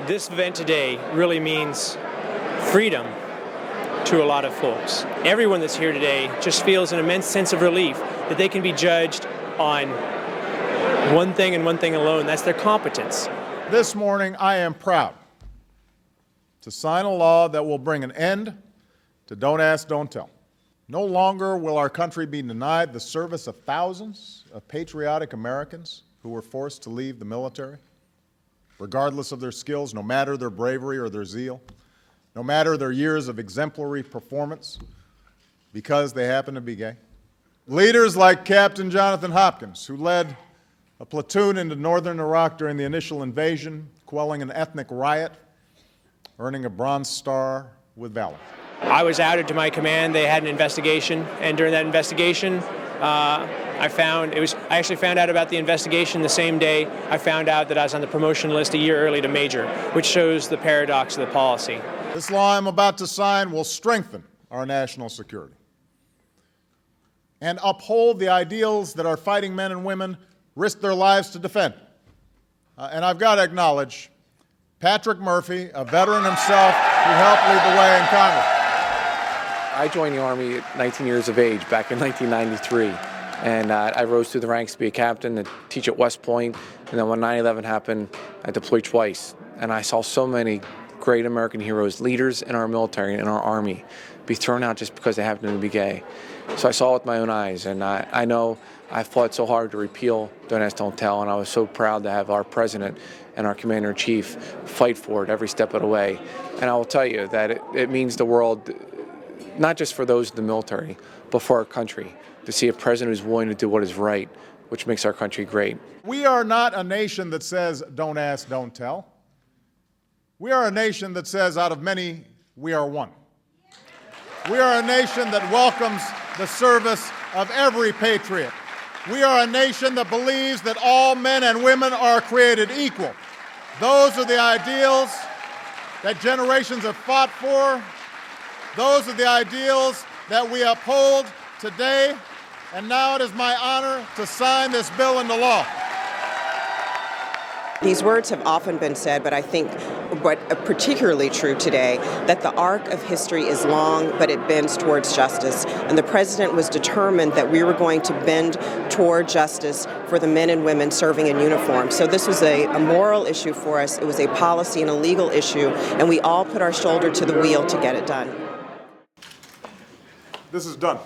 This event today really means freedom to a lot of folks. Everyone that's here today just feels an immense sense of relief that they can be judged on one thing and one thing alone. That's their competence. This morning, I am proud to sign a law that will bring an end to Don't Ask, Don't Tell. No longer will our country be denied the service of thousands of patriotic Americans who were forced to leave the military, regardless of their skills, no matter their bravery or their zeal, no matter their years of exemplary performance, because they happen to be gay. Leaders like Captain Jonathan Hopkins, who led a platoon into northern Iraq during the initial invasion, quelling an ethnic riot, earning a Bronze Star with valor. I was outed to my command. They had an investigation, and during that investigation, I actually found out about the investigation the same day I found out that I was on the promotion list a year early to major, which shows the paradox of the policy. This law I'm about to sign will strengthen our national security and uphold the ideals that our fighting men and women risk their lives to defend. And I've got to acknowledge Patrick Murphy, a veteran himself, who helped lead the way in Congress. I joined the Army at 19 years of age back in 1993, and I rose through the ranks to be a captain and teach at West Point, and then when 9/11 happened, I deployed twice, and I saw so many great American heroes, leaders in our military and in our Army, be thrown out just because they happen to be gay. So I saw it with my own eyes, and I know I fought so hard to repeal Don't Ask, Don't Tell, and I was so proud to have our president and our commander-in-chief fight for it every step of the way. And I will tell you that it means the world, not just for those in the military, but for our country, to see a president who's willing to do what is right, which makes our country great. We are not a nation that says, don't ask, don't tell. We are a nation that says, out of many, we are one. We are a nation that welcomes the service of every patriot. We are a nation that believes that all men and women are created equal. Those are the ideals that generations have fought for. Those are the ideals that we uphold today. And now it is my honor to sign this bill into law. These words have often been said, but I think what particularly true today, that the arc of history is long, but it bends towards justice. And the president was determined that we were going to bend toward justice for the men and women serving in uniform. So this was a moral issue for us. It was a policy and a legal issue, and we all put our shoulder to the wheel to get it done. This is done.